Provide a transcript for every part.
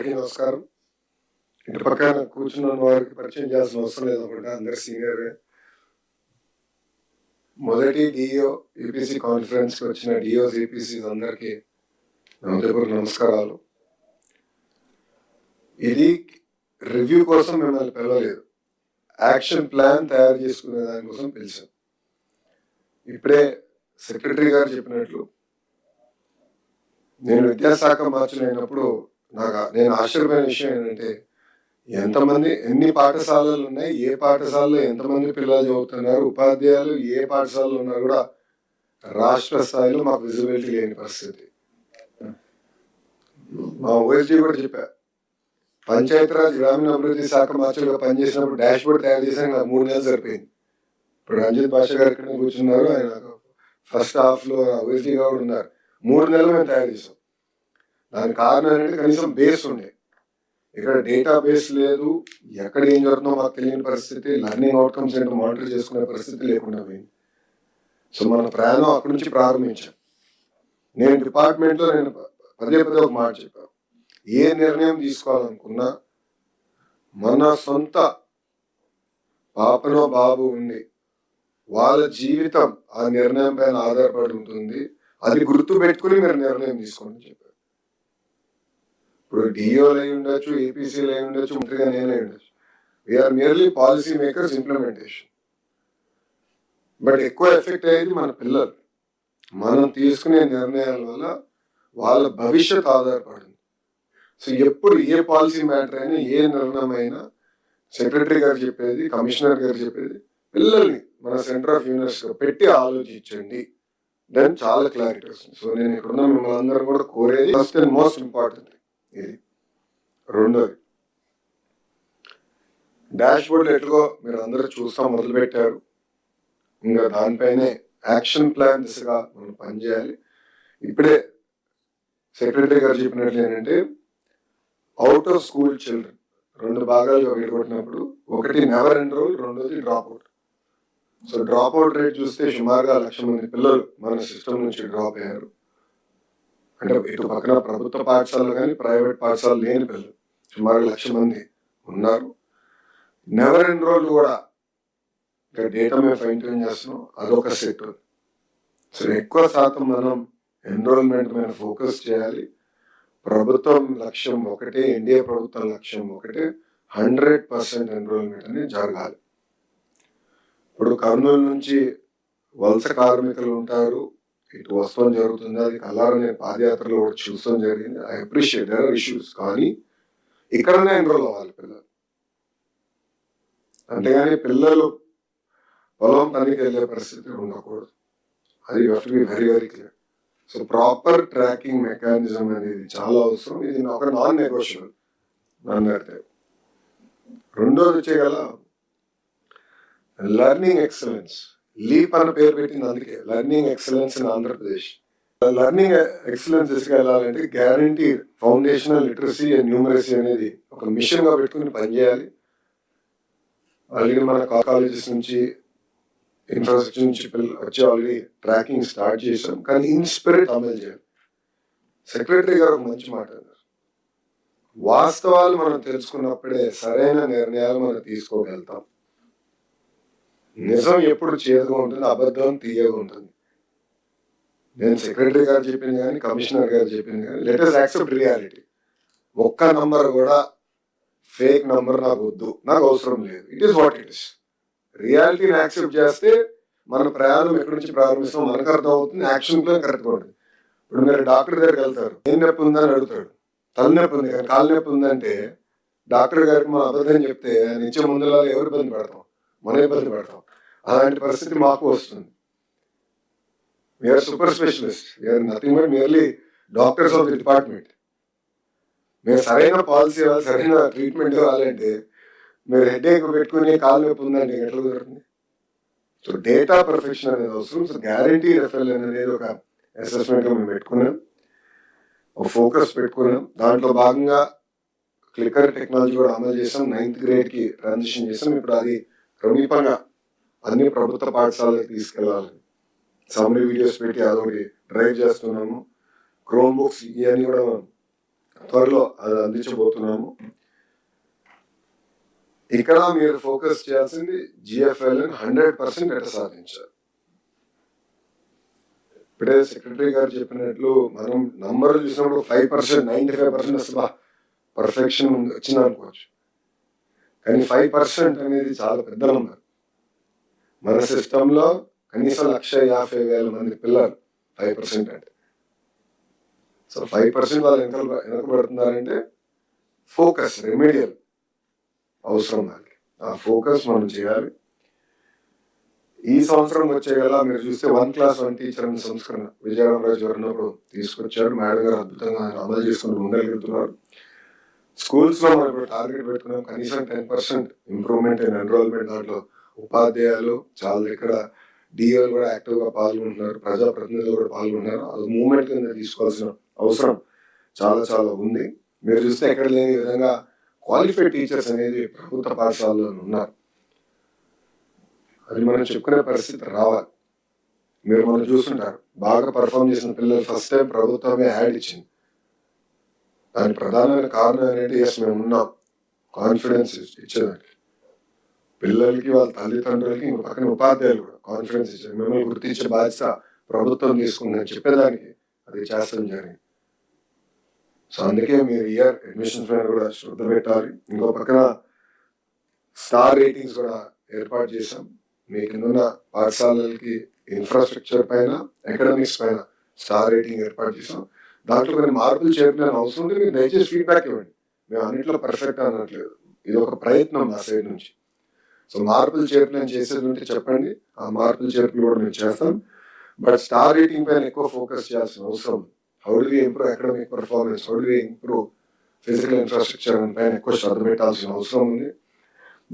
అందరికీ నమస్కారం. ఇటు పక్కన కూర్చున్న వారికి పరిచయం చేయాల్సిన అవసరం లేదు అనుకుంటా, అందరు సీనియర్. మొదటి డిఓ ఏపీసీ కాన్ఫరెన్స్కి వచ్చిన డిఓస్ ఏపీసీ అందరికీ హృదయపూర్వక నమస్కారాలు. ఇది రివ్యూ కోసం మిమ్మల్ని పిలవలేదు, యాక్షన్ ప్లాన్ తయారు చేసుకునే దానికోసం పిలిచాం. ఇప్పుడే సెక్రటరీ గారు చెప్పినట్లు నేను విద్యాశాఖ మార్చులు అయినప్పుడు నేను ఆశ్చర్యమైన విషయం ఏంటంటే, ఎన్ని పాఠశాలలు ఉన్నాయి, ఏ పాఠశాలలో ఎంతమంది పిల్లలు చదువుతున్నారు, ఉపాధ్యాయులు ఏ పాఠశాలలో ఉన్నారు కూడా రాష్ట్ర స్థాయిలో మాకు విజిబిలిటీ లేని పరిస్థితి. మా ఓఎస్డీ కూడా చెప్పా, పంచాయతీరాజ్ గ్రామీణ అభివృద్ధి శాఖ మార్చులుగా పనిచేసినప్పుడు డాష్ బోర్డ్ తయారు చేసాక నాకు 3 నెలలు సరిపోయింది. ఇప్పుడు రంజిత్ భాష గారు ఇక్కడ కూర్చున్నారు, ఆయన ఫస్ట్ హాఫ్లో ఓఎస్డీ కూడా ఉన్నారు. 3 నెలలు మేము తయారు చేసాం. దానికి కారణం ఏంటంటే కనీసం బేస్ ఉండే. ఇక్కడ డేటా బేస్ లేదు, ఎక్కడ ఏం జరుగుతుందో మాకు తెలియని పరిస్థితి, లర్నింగ్ అవుట్కమ్స్ ఏంటో మానిటర్ చేసుకునే పరిస్థితి లేకుండా పోయింది. సో మన ప్రయాణం అక్కడి నుంచి ప్రారంభించాం. నేను డిపార్ట్మెంట్లో పదే ఒక మాట చెప్పాను, ఏ నిర్ణయం తీసుకోవాలనుకున్నా మన సొంత పాపనో బాబు ఉండి వాళ్ళ జీవితం ఆ నిర్ణయం పైన ఆధారపడి ఉంటుంది, అది గుర్తు పెట్టుకుని మీరు నిర్ణయం తీసుకోండి చెప్పారు. ఇప్పుడు డిఓలు అయి ఉండొచ్చు, ఏపీసీలు అయి ఉండొచ్చు, మంత్రిగా నేనే ఉండొచ్చు. We are merely policy makers, implementation. But ఎక్కువ ఎఫెక్ట్ అయ్యేది మన పిల్లలు. మనం తీసుకునే నిర్ణయాల వల్ల వాళ్ళ భవిష్యత్ ఆధారపడింది. సో ఎప్పుడు ఏ పాలసీ మ్యాటర్ అయినా, ఏ నిర్ణయం అయినా సెక్రటరీ గారు చెప్పేది, కమిషనర్ గారు చెప్పేది, పిల్లల్ని మన సెంటర్ ఆఫ్ యూనివర్సిటీలో పెట్టి ఆలోచించండి, దాని చాలా క్లారిటీ వస్తుంది. సో నేను ఇక్కడున్న మిమ్మల్ని అందరూ కూడా కోరేది ఫస్ట్ అండ్ మోస్ట్ ఇంపార్టెంట్ ఇది. రెండోది, డాష్ బోర్డ్ ఎట్లుగో మీరు అందరూ చూస్తాం మొదలు పెట్టారు, ఇంకా దానిపైనే యాక్షన్ ప్లాన్ దిశగా మనం పనిచేయాలి. ఇప్పుడే సెక్రటరీ గారు చెప్పినట్లు ఏంటంటే, అవుట్ ఆఫ్ స్కూల్ చిల్డ్రన్ 2 భాగాలుగా విడగొట్టినప్పుడు, ఒకటి నెవర్ ఎన్రోల్, రెండోది drop out. So drop out rate చూస్తే సుమారుగా 1,00,000 మంది పిల్లలు మన సిస్టమ్ నుంచి డ్రాప్ అయ్యారు. అంటే ఇటు పక్కన ప్రభుత్వ పాఠశాలలు కానీ ప్రైవేట్ పాఠశాలలు లేని పిల్లలు సుమారు 1,00,000 మంది ఉన్నారు. నెవర్ ఎన్రోల్ కూడా ఇక్కడ డేటా మేము ఫైన్ ట్యూన్ చేస్తున్నాం, అదొక సెక్టర్. సో ఎక్కువ శాతం మనం ఎన్రోల్మెంట్ మీద ఫోకస్ చేయాలి. ప్రభుత్వం లక్ష్యం ఒకటే, ఎన్డీఏ ప్రభుత్వం లక్ష్యం ఒకటే, 100% ఎన్రోల్మెంట్ అనేది జరగాలి. ఇప్పుడు కర్నూలు నుంచి వలస కార్మికులు ఉంటారు, ఇటు వస్తాం జరుగుతుంది, అది కల్లారా నేను పాదయాత్రలో కూడా చూస్తాం జరిగింది. I appreciate, there are issues, కానీ ఇక్కడనే ఎన్రోల్ అవ్వాలి పిల్లలు. అంతేగాని పిల్లలు పొలం పనికి వెళ్ళే పరిస్థితి ఉండకూడదు. అది you have to be very very clear. So proper tracking mechanism అనేది చాలా అవసరం. ఇది ఒక నాన్ నెగోషియబుల్ నాన్నగారితే. రెండోది చేయగల లర్నింగ్ ఎక్సలెన్స్, లీప్ అన్న పేరు పెట్టింది అందుకే, learning excellence in Andhra Pradesh. Learning excellence దిశగా వెళ్ళాలంటే guarantee foundational literacy and numeracy అనేది ఒక మిషన్ గా పెట్టుకుని పనిచేయాలి. ఆల్రెడీ మన కాలేజెస్ నుంచి, ఇన్ఫ్రాస్ట్రక్చర్ నుంచి వచ్చి ఆల్రెడీ ట్రాకింగ్ స్టార్ట్ చేసాం, కానీ ఇన్స్పిరేట్ అమలు చేయాలి. సెక్రటరీ గారు ఒక మంచి మాట అన్నారు, వాస్తవాలు మనం తెలుసుకున్నప్పుడే సరైన నిర్ణయాలు మనం తీసుకోగలుగుతాం. నిజం ఎప్పుడు చేదుగా ఉంటుంది, అబద్ధం తీయగా ఉంటుంది. నేను సెక్రటరీ గారు చెప్పింది కానీ, కమిషనర్ గారు చెప్పింది కానీ, లెట్ us యాక్సెప్ట్ రియాలిటీ. ఒక్క నంబర్ కూడా ఫేక్ నంబర్ నాకు వద్దు, నాకు అవసరం లేదు. It is what it is. రియాలిటీని యాక్సెప్ట్ చేస్తే మన ప్రయాణం ఎక్కడి నుంచి ప్రారంభిస్తాం మనకు అర్థం అవుతుంది, యాక్షన్ ప్లాన్ కరెక్ట్గా ఉంటుంది. ఇప్పుడు మీరు డాక్టర్ దగ్గరికి వెళ్తారు, ఏం నొప్పి ఉందని అడుగుతాడు, తలనొప్పి ఉంది కానీ కాలు నొప్పి ఉందంటే డాక్టర్ గారికి మనం అబద్ధం చెప్తే ఆయన ఇచ్చే ముందులా ఎవరు ఇబ్బంది పెడతాం, మనం ఇబ్బంది పెడతాం. అలాంటి పరిస్థితి మాకు వస్తుంది. We are super specialist, we are nothing but merely doctors of the department. మీరు సరైన పాలసీ ఇవ్వాలి, సరైన ట్రీట్మెంట్ ఇవ్వాలంటే మీరు హెడేక్ పెట్టుకుని కాలు నొప్పి ఉందంటే ఎట్లా కుదురుతుంది? సో డేటా పర్ఫెక్షన్ అనేది అవసరం. సో గ్యారంటీ రెఫరల్ అనేది ఒక అసెస్మెంట్లో మేము పెట్టుకున్నాం, ఒక ఫోకస్ పెట్టుకున్నాం. దాంట్లో భాగంగా క్లిక్కర్ టెక్నాలజీ కూడా అమలు చేసాం. 9th గ్రేడ్కి ట్రాన్సిషన్ చేసాం. ఇప్పుడు అది క్రమీపంగా అన్ని ప్రభుత్వ పాఠశాలలకు తీసుకెళ్ళాలని సమ్మరీ వీడియోస్ పెట్టి అదొకటి డ్రైవ్ చేస్తున్నాము. క్రోమ్ బుక్స్ ఇవన్నీ కూడా త్వరలో అది అందించబోతున్నాము. ఇక్కడ మీరు ఫోకస్ చేయాల్సింది జిఎఫ్ఎల్ 100% ఎట్లా సాధించాలి. ఇప్పుడే సెక్రటరీ గారు చెప్పినట్లు మనం నంబర్లు చూసినప్పుడు 5%, 95% అసలు పర్ఫెక్షన్ వచ్చింది అనుకోవచ్చు. కానీ 5% అనేది చాలా పెద్ద నంబర్. మన సిస్టంలో కనీసం 1,50,000 మంది పిల్లలు 5% అంటే. సో 5% వాళ్ళు వెనకబడుతున్నారంటే ఫోకస్, రెమెడియల్ అవసరం. దానికి ఆ ఫోకస్ మనం చేయాలి. ఈ సంవత్సరం వచ్చేగల మీరు చూస్తే 1 క్లాస్ 1 టీచర్ అనే సంస్కరణ విజయరామరాజు గారు ఉన్నప్పుడు తీసుకొచ్చారు. మేడం గారు అద్భుతంగా అమలు చేసుకుని ముందెళ్తున్నారు. స్కూల్స్ లో మనం ఇప్పుడు టార్గెట్ పెట్టుకున్నాం, కనీసం 10% ఇంప్రూవ్మెంట్ ఇన్ ఎన్రోల్మెంట్. దాంట్లో ఉపాధ్యాయులు చాలా ఇక్కడ డిఓలు కూడా యాక్టివ్ గా పాల్గొంటున్నారు, ప్రజాప్రతినిధులు కూడా పాల్గొంటున్నారు. అది మూవ్మెంట్ కింద తీసుకోవాల్సిన అవసరం చాలా చాలా ఉంది. మీరు చూస్తే ఎక్కడ లేని విధంగా క్వాలిఫైడ్ టీచర్స్ అనేది ప్రభుత్వ పాఠశాలలో ఉన్నారు. అది మనం చెప్పుకునే పరిస్థితి రావాలి. మీరు మనం చూస్తుంటారు, బాగా పర్ఫామ్ చేసిన పిల్లలు ఫస్ట్ టైం ప్రభుత్వమే యాడ్ ఇచ్చింది. దాని ప్రధానమైన కారణం అనేది మేము ఉన్నాం, కాన్ఫిడెన్స్ ఇచ్చేదానికి పిల్లలకి, వాళ్ళ తల్లిదండ్రులకి, ఇంకో పక్కన ఉపాధ్యాయులు కూడా కాన్ఫిడెన్స్ ఇచ్చారు. మిమ్మల్ని గుర్తించే బాధ్యత ప్రభుత్వం తీసుకుందని చెప్పేదానికి అది చేస్తడం జరిగింది. సో అందుకే మీరు ఇయర్ అడ్మిషన్స్ పైన కూడా శ్రద్ధ పెట్టాలి. ఇంకో పక్కన స్టార్ రేటింగ్స్ కూడా ఏర్పాటు చేశాం. మీ కింద పాఠశాలలకి ఇన్ఫ్రాస్ట్రక్చర్ పైన, అకాడమిక్స్ పైన స్టార్ రేటింగ్ ఏర్పాటు చేసాం. దాంట్లో కొన్ని మార్పులు చేయాలని అవసరం ఉంటే మీరు దయచేసి ఫీడ్బ్యాక్ ఇవ్వండి. మేము అన్నింటిలో పర్ఫెక్ట్ అనట్లేదు, ఇది ఒక ప్రయత్నం నా సైడ్ నుంచి. సో మార్పులు చేర్పులు చేసేది ఉంటే చెప్పండి, ఆ మార్పులు చేర్పులు కూడా మేము చేస్తాం. బట్ స్టార్ రేటింగ్ పైన ఎక్కువ ఫోకస్ చేయాల్సిన అవసరం. How do we improve academic performance, how do we improve physical infrastructure పైన ఎక్కువ శ్రద్ధ పెట్టాల్సిన అవసరం ఉంది.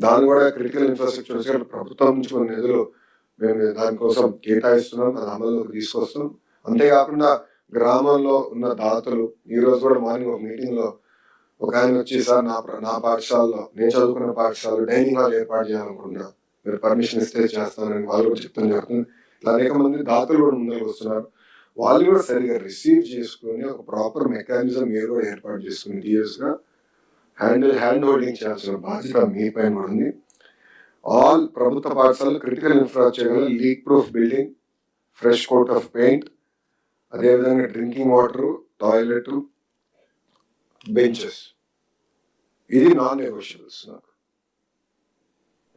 దాన్ని కూడా క్రిటికల్ ఇన్ఫ్రాస్ట్రక్చర్ ప్రభుత్వం నుంచి కొన్ని నిధులు మేము దానికోసం కేటాయిస్తున్నాం, అది అమల్లోకి తీసుకొస్తాం. అంతేకాకుండా గ్రామంలో ఉన్న దాతలు, ఈ రోజు కూడా మార్నింగ్ ఒక మీటింగ్ లో ఒక ఆయన వచ్చి, సార్ నా పాఠశాలలో, నేను చదువుకున్న పాఠశాలలో డైనింగ్ హాల్ ఏర్పాటు చేయాలనుకున్నా, మీరు పర్మిషన్ ఇస్తే చేస్తానని వాళ్ళు కూడా చెప్తాను జరుగుతుంది. ఇట్లా అనేక మంది దాతలు కూడా ముందుకు వస్తున్నారు. వాళ్ళు కూడా సరిగా రిసీవ్ చేసుకుని ఒక ప్రాపర్ మెకానిజం మీరు కూడా ఏర్పాటు చేసుకుని టీఎస్ గా హ్యాండ్ హోల్డింగ్ చేయాల్సిన బాధ్యత మీ పైన కూడా ఉంది. ఆల్ ప్రభుత్వ పాఠశాలలు critical infrastructure, leak proof building, fresh coat of paint, అదేవిధంగా డ్రింకింగ్ వాటర్, టాయిలెట్, బెంచెస్, ఇది నాన్ నెగోషియబుల్స్ నాకు.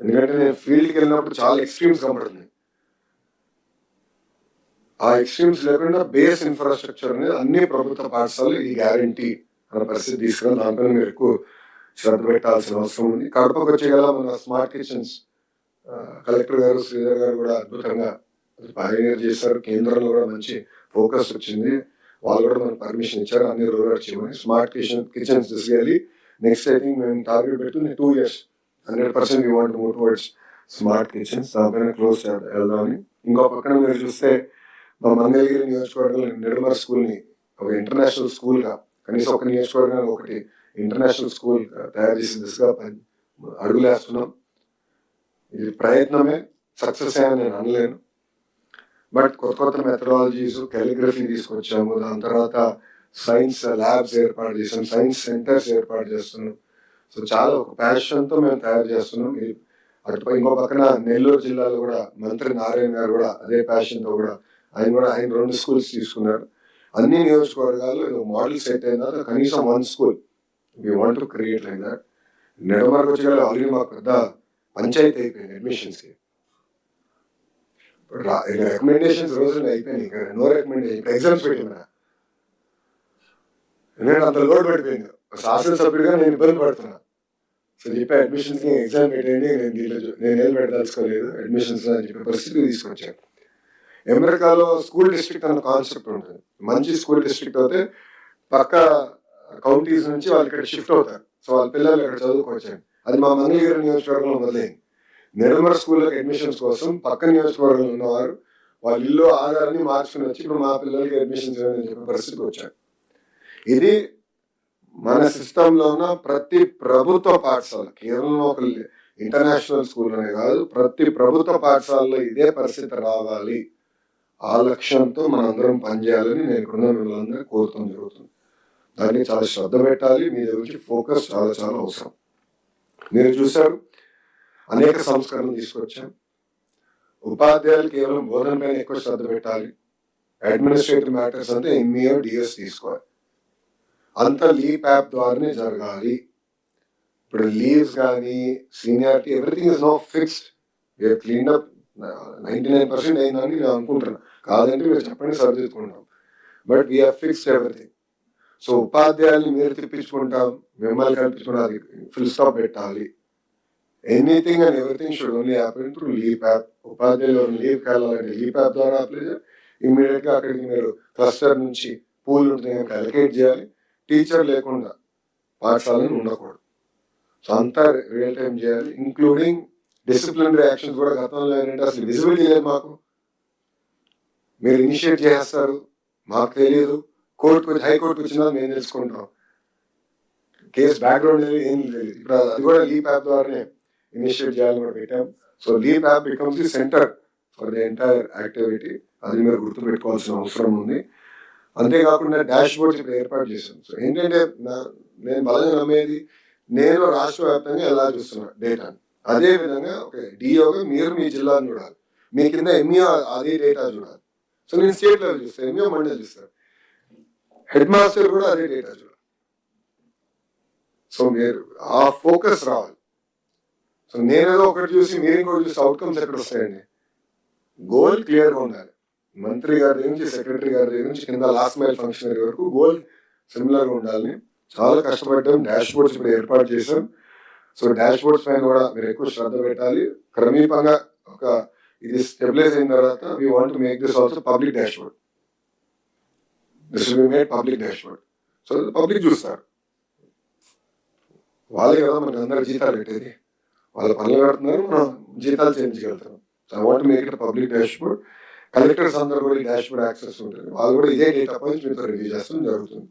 ఎందుకంటే నేను ఫీల్డ్కి వెళ్ళినప్పుడు చాలా ఎక్స్ట్రీమ్స్ కనబడుతుంది. ఆ ఎక్స్ట్రీమ్స్ లేకుండా బేస్ ఇన్ఫ్రాస్ట్రక్చర్ అనేది అన్ని ప్రభుత్వ పాఠశాలలు ఈ గ్యారంటీ అనే పరిస్థితి తీసుకుని దానిపైన మీరు ఎక్కువ శ్రద్ధ పెట్టాల్సిన అవసరం ఉంది. కడపకు వచ్చేగల మన స్మార్ట్ కిచెన్స్ కలెక్టర్ గారు, శ్రీధర్ గారు కూడా అద్భుతంగా పైనీర్ చేశారు. కేంద్రంలో కూడా మంచి ఫోకస్ వచ్చింది. వాళ్ళు కూడా మనకు పర్మిషన్ ఇచ్చారు అన్ని రూరల్ చేయమని. స్మార్ట్ కిచెన్స్ తీసుకెళ్ళి నెక్స్ట్ ఐ థింక్ మేము టార్గెట్ పెట్టుకుని 2 years 100% you want move towards smart kitchens. దానిపైన క్లోజ్ వెళ్దామని. ఇంకో పక్కన మీరు చూస్తే మా మంగళగిరి నియోజకవర్గంలో నిర్మల్ స్కూల్ని ఒక ఇంటర్నేషనల్ స్కూల్గా, కనీసం ఒక నియోజకవర్గానికి ఒకటి ఇంటర్నేషనల్ స్కూల్ తయారు చేసే దిశగా అడుగులేస్తున్నాం. ఇది ప్రయత్నమే, సక్సెస్ అయ్యని నేను అనలేను. బట్ కొత్త మెథడాలజీస్, కాలిగ్రఫీ తీసుకొచ్చాము. దాని తర్వాత సైన్స్ ల్యాబ్స్ ఏర్పాటు చేసాం, సైన్స్ సెంటర్స్ ఏర్పాటు చేస్తున్నాం. సో చాలా ఒక ప్యాషన్తో మేము తయారు చేస్తున్నాం. అటు ఇంకో పక్కన నెల్లూరు జిల్లాలో కూడా మంత్రి నారాయణ గారు కూడా అదే ప్యాషన్తో కూడా ఆయన 2 స్కూల్స్ తీసుకున్నారు. అన్ని నియోజకవర్గాల్లో మోడల్ సెట్ అయిన కనీసం 1 school we want to create like that. నెడమర్కి వచ్చి ఆల్రెడీ మాకు పెద్ద పంచాయతీ అయిపోయింది అడ్మిషన్స్కి. రికమెండేషన్స్ రోజులు అయిపోయినాయి, ఇక్కడ నో రికమెండేషన్, ఎగ్జామ్స్ పెట్టినా. ఎందుకంటే అంత లోడ్ పడిపోయింది. శాసనసభ్యుడిగా నేను ఇబ్బంది పడుతున్నా. సో చెప్పి అడ్మిషన్స్ కి ఎగ్జామ్ పెట్టేయండి, నేను ఏం పెట్టదలుచుకోలేదు అడ్మిషన్స్ అని చెప్పే పరిస్థితికి తీసుకొచ్చాను. అమెరికాలో స్కూల్ డిస్ట్రిక్ట్ అన్న కాన్సెప్ట్ ఉంటుంది. మంచి స్కూల్ డిస్ట్రిక్ట్ అయితే పక్క కౌంటీస్ నుంచి వాళ్ళు ఇక్కడ షిఫ్ట్ అవుతారు. సో వాళ్ళ పిల్లలు ఇక్కడ చదువుకోవచ్చండి. అది మా మంగళగిరి నియోజకవర్గంలో మొదలైంది. నెడమర్ స్కూళ్ళకి అడ్మిషన్స్ కోసం పక్క నియోజకవర్గంలో ఉన్నవారు వాళ్ళ ఇల్లు ఆధారాన్ని మార్చుకుని వచ్చి ఇప్పుడు మా పిల్లలకి అడ్మిషన్స్ అని చెప్పే పరిస్థితికి వచ్చారు. ఇది మన సిస్టంలో ఉన్న ప్రతి ప్రభుత్వ పాఠశాల, కేవలం ఒక ఇంటర్నేషనల్ స్కూల్ అనే కాదు, ప్రతి ప్రభుత్వ పాఠశాలలో ఇదే పరిస్థితి రావాలి. ఆ లక్ష్యంతో మనందరం పనిచేయాలని నేను ఇక్కడ మిమ్మల్ని అందరూ కోరుతాం జరుగుతుంది. దానికి చాలా శ్రద్ధ పెట్టాలి. మీ గురించి ఫోకస్ చాలా చాలా అవసరం. మీరు చూశారు, అనేక సంస్కరణలు తీసుకొచ్చాం. ఉపాధ్యాయులు కేవలం బోధన పైన ఎక్కువ శ్రద్ధ పెట్టాలి. అడ్మినిస్ట్రేటివ్ మ్యాటర్స్ అంటే ఎంఈఓ డిఎస్ తీసుకోవాలి. అంతా లీప్ యాప్ ద్వారానే జరగాలి. ఇప్పుడు లీవ్స్ కానీ seniority everything is no fixed. We are clean up 99% అయిందని నేను అనుకుంటున్నాను. కాదంటే మీరు చెప్పండి, సరిదిద్దుకుంటాం. But we are fixed everything. So ఉపాధ్యాయుల్ని మీరు తిప్పించుకుంటాం, మిమ్మల్ని కల్పించుకుంటాం, అది ఫుల్ స్టాప్ పెట్టాలి. Anything and everything should only happen through leap app. ఉపాధ్యాయులు లీవ్కి వెళ్ళాలంటే లీప్ యాప్ ద్వారా అప్లై చేయాలి. ఇమీడియట్గా అక్కడికి మీరు క్లస్టర్ నుంచి పూల్ ఉంటుంది కనుక అలొకేట్ చేయాలి. టీచర్ లేకుండా పాఠశాలను ఉండకూడదు. సో అంతా రియల్ టైం చేయాలి, ఇంక్లూడింగ్ డిసిప్లినరీ యాక్షన్స్ కూడా. గతంలో ఏంటంటే అసలు విజిబిలిటీ లేదు మాకు. మీరు ఇనిషియేట్ చేస్తారు, మాకు తెలియదు. కోర్టుకు హైకోర్టుకు వచ్చినా మేము తెలుసుకుంటాం. కేసు బ్యాక్గ్రౌండ్ ఏం తెలియదు. ఇప్పుడు అది కూడా లీప్ యాప్ ద్వారానే ఇనిషియేట్ చేయాలని కూడా పెట్టాం. So leap app becomes the centre for the entire activity. అది మీరు గుర్తుపెట్టుకోవాల్సిన అవసరం ఉంది. అంతేకాకుండా డాష్ బోర్డ్స్ ఇప్పుడు ఏర్పాటు చేశాం. సో ఏంటంటే నేను బలంగా నమ్మేది, నేను రాష్ట్ర వ్యాప్తంగా ఎలా చూస్తున్నా డేటాని, అదే విధంగా ఒక డిఓగా మీరు మీ జిల్లాను చూడాలి, మీ కింద ఎంఈఓ అదే డేటా చూడాలి. సో నేను స్టేట్ లెవెల్ చూస్తాను, ఎంఈఓ మండలి చూస్తాను, హెడ్ మాస్టర్ కూడా అదే డేటా చూడాలి. సో మీరు ఆ ఫోకస్ రావాలి. సో నేనేదో ఒకటి చూసి మీరు ఇంకోటి చూసి అవుట్కమ్స్ ఎక్కడ వస్తాయండి? గోల్ క్లియర్గా ఉండాలి. మంత్రి గారి దగ్గర నుంచి సెక్రటరీ గారి దగ్గర నుంచి కింద లాస్ట్ మైల్ ఫంక్షనరీ వరకు గోల్ సిమిలర్గా ఉండాలి. చాలా కష్టపడ్డాం, డాష్ బోర్డ్స్ ఇప్పుడు ఏర్పాటు చేశాం. సో డాష్ బోర్డ్స్ పైన కూడా మీరు ఎక్కువ శ్రద్ధ పెట్టాలి. క్రమీపంగా ఒక ఇది స్టెబిలైజ్ అయిన తర్వాత we want to make this also public dash board. This will be made public dash board. So public చూస్తారు. వాళ్ళే కదా మనకి అందరు జీతాలు పెట్టేది. వాళ్ళ పనులు కడుతున్నారు, మనం జీతాలు చెల్లించగలుగుతాం. So I want make it public dashboard. Collectors అందరూ కూడా ఈ డాష్ బోర్డ్ యాక్సెస్ ఉంటుంది. వాళ్ళు కూడా ఇదే డేటా పాయింట్స్ మీతో రివ్యూ చేస్తాం జరుగుతుంది.